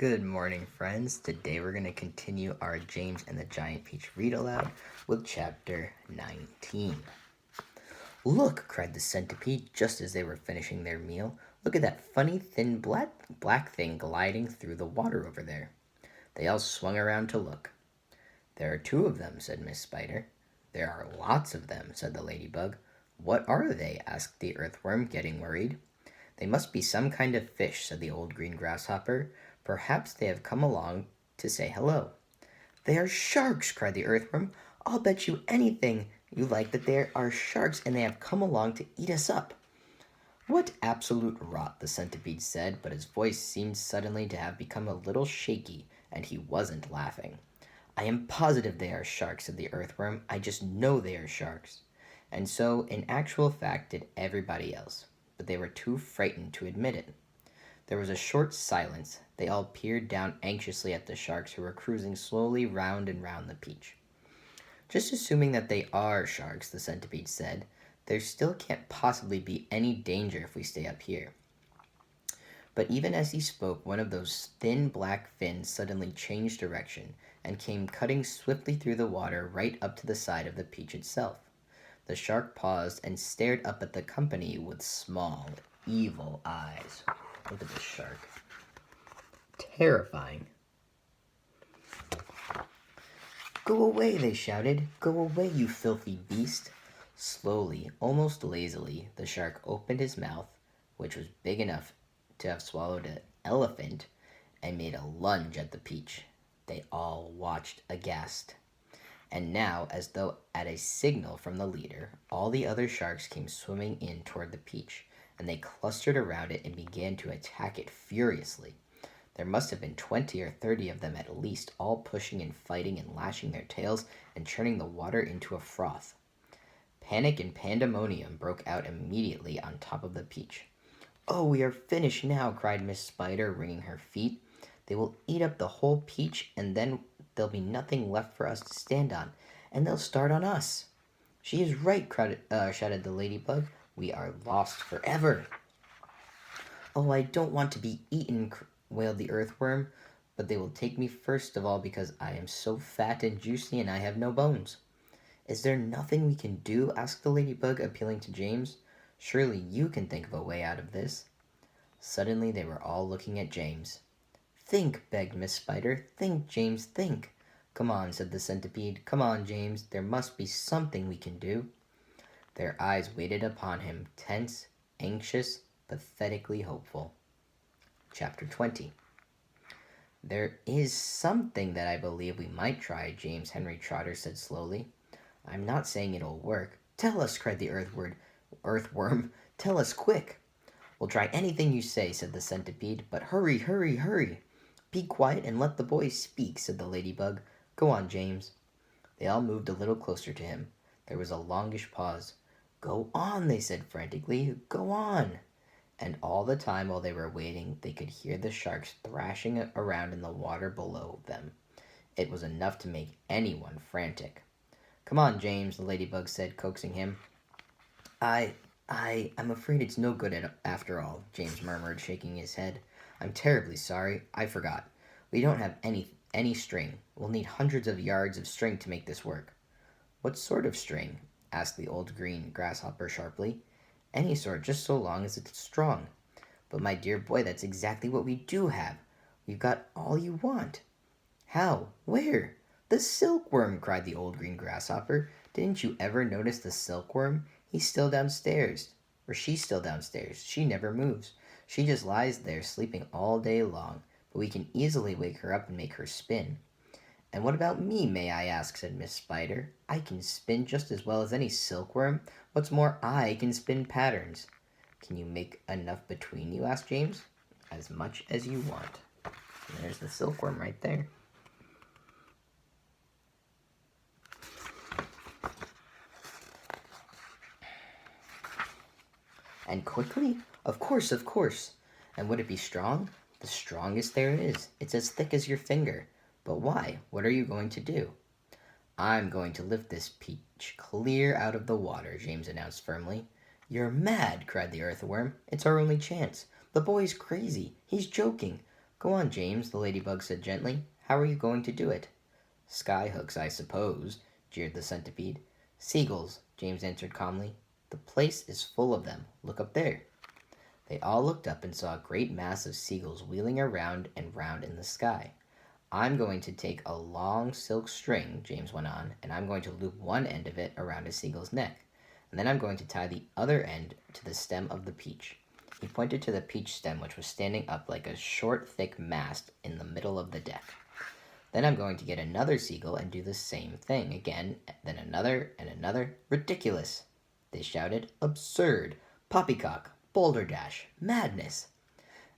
Good morning, friends. Today we're going to continue our James and the Giant Peach read aloud with chapter 19. Look, cried the centipede just as they were finishing their meal. Look at that funny, thin, black thing gliding through the water over there. They all swung around to look. There are two of them, said Miss Spider. There are lots of them, said the ladybug. What are they? Asked the earthworm, getting worried. They must be some kind of fish, said the old green grasshopper. Perhaps they have come along to say hello. They are sharks, cried the earthworm. I'll bet you anything you like that they are sharks and they have come along to eat us up. What absolute rot, the centipede said, but his voice seemed suddenly to have become a little shaky, and he wasn't laughing. I am positive they are sharks, said the earthworm. I just know they are sharks. And so, in actual fact, did everybody else, but they were too frightened to admit it. There was a short silence. They all peered down anxiously at the sharks who were cruising slowly round and round the peach. Just assuming that they are sharks, the centipede said, there still can't possibly be any danger if we stay up here. But even as he spoke, one of those thin black fins suddenly changed direction and came cutting swiftly through the water right up to the side of the peach itself. The shark paused and stared up at the company with small, evil eyes. Look at this shark. Terrifying. Go away, they shouted. Go away, you filthy beast. Slowly, almost lazily, the shark opened his mouth, which was big enough to have swallowed an elephant, and made a lunge at the peach. They all watched aghast. And now, as though at a signal from the leader, all the other sharks came swimming in toward the peach, and they clustered around it and began to attack it furiously. There must have been 20 or 30 of them at least, all pushing and fighting and lashing their tails and churning the water into a froth. Panic and pandemonium broke out immediately on top of the peach. Oh, we are finished now, cried Miss Spider, wringing her feet. They will eat up the whole peach, and then there'll be nothing left for us to stand on, and they'll start on us. She is right, shouted the ladybug. We are lost forever. Oh, I don't want to be eaten, wailed the earthworm, but they will take me first of all because I am so fat and juicy and I have no bones. Is there nothing we can do? Asked the ladybug, appealing to James. Surely you can think of a way out of this. Suddenly they were all looking at James. Think, begged Miss Spider. Think, James, think. Come on, said the centipede. Come on, James. There must be something we can do. Their eyes waited upon him, tense, anxious, pathetically hopeful. Chapter 20. There is something that I believe we might try, James Henry Trotter said slowly. I'm not saying it'll work. Tell us, cried the earthworm. Tell us quick. We'll try anything you say, said the centipede, but hurry, hurry, hurry. Be quiet and let the boys speak, said the ladybug. Go on, James. They all moved a little closer to him. There was a longish pause. Go on, they said frantically. Go on. And all the time while they were waiting, they could hear the sharks thrashing around in the water below them. It was enough to make anyone frantic. Come on, James, the ladybug said, coaxing him. I'm afraid it's no good after all, James murmured, shaking his head. I'm terribly sorry. I forgot. We don't have any string. We'll need hundreds of yards of string to make this work. What sort of string? Asked the old green grasshopper sharply. Any sort, just so long as it's strong. But my dear boy, that's exactly what we do have. We've got all you want. How? Where? The silkworm, cried the old green grasshopper. Didn't you ever notice the silkworm? He's still downstairs. Or she's still downstairs. She never moves. She just lies there sleeping all day long, but we can easily wake her up and make her spin. And what about me, may I ask, said Miss Spider. I can spin just as well as any silkworm. What's more, I can spin patterns. Can you make enough between you, asked James. As much as you want. And there's the silkworm right there. And quickly? Of course, of course. And would it be strong? The strongest there is. It's as thick as your finger. But why? What are you going to do? I'm going to lift this peach clear out of the water, James announced firmly. You're mad, cried the earthworm. It's our only chance. The boy's crazy. He's joking. Go on, James, the ladybug said gently. How are you going to do it? Skyhooks, I suppose, jeered the centipede. Seagulls, James answered calmly. The place is full of them. Look up there. They all looked up and saw a great mass of seagulls wheeling around and round in the sky. I'm going to take a long silk string, James went on, and I'm going to loop one end of it around a seagull's neck, and then I'm going to tie the other end to the stem of the peach. He pointed to the peach stem, which was standing up like a short, thick mast in the middle of the deck. Then I'm going to get another seagull and do the same thing again, then another and another. Ridiculous, they shouted. Absurd. Poppycock. Boulderdash. Madness.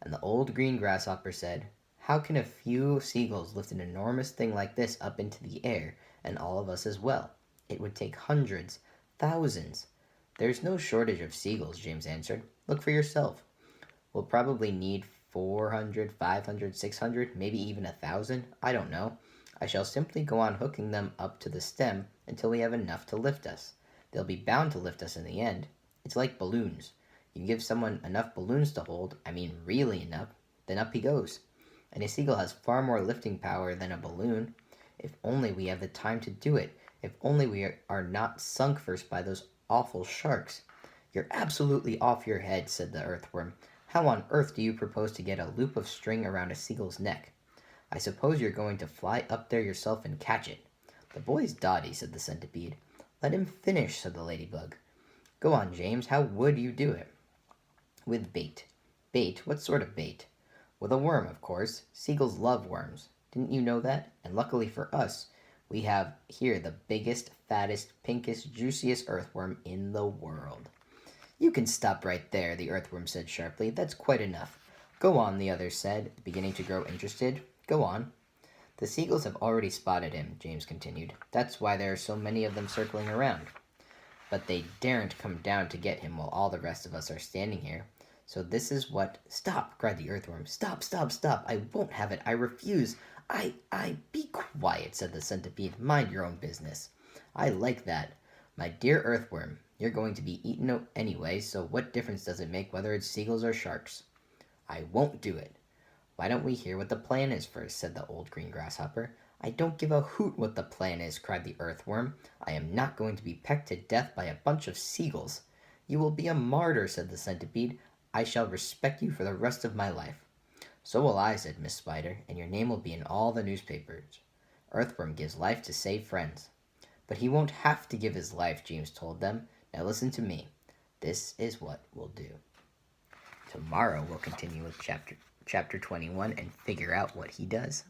And the old green grasshopper said, how can a few seagulls lift an enormous thing like this up into the air, and all of us as well? It would take hundreds, thousands. There's no shortage of seagulls, James answered. Look for yourself. We'll probably need 400, 500, 600, maybe even 1,000. I don't know. I shall simply go on hooking them up to the stem until we have enough to lift us. They'll be bound to lift us in the end. It's like balloons. You give someone enough balloons to hold, really enough, then up he goes. And a seagull has far more lifting power than a balloon. If only we have the time to do it. If only we are not sunk first by those awful sharks. You're absolutely off your head, said the earthworm. How on earth do you propose to get a loop of string around a seagull's neck? I suppose you're going to fly up there yourself and catch it. The boy's dotty, said the centipede. Let him finish, said the ladybug. Go on, James. How would you do it? With bait. Bait? What sort of bait? With a worm, of course. Seagulls love worms. Didn't you know that? And luckily for us, we have here the biggest, fattest, pinkest, juiciest earthworm in the world. You can stop right there, the earthworm said sharply. That's quite enough. Go on, the others said, beginning to grow interested. Go on. The seagulls have already spotted him, James continued. That's why there are so many of them circling around. But they daren't come down to get him while all the rest of us are standing here. So this is what... Stop, cried the earthworm. Stop, stop, stop. I won't have it. I refuse. Be quiet, said the centipede. Mind your own business. I like that. My dear earthworm, you're going to be eaten anyway, so what difference does it make whether it's seagulls or sharks? I won't do it. Why don't we hear what the plan is first, said the old green grasshopper. I don't give a hoot what the plan is, cried the earthworm. I am not going to be pecked to death by a bunch of seagulls. You will be a martyr, said the centipede. I shall respect you for the rest of my life. So will I, said Miss Spider, and your name will be in all the newspapers. Earthworm gives life to save friends. But he won't have to give his life, James told them. Now listen to me. This is what we'll do. Tomorrow we'll continue with chapter 21 and figure out what he does.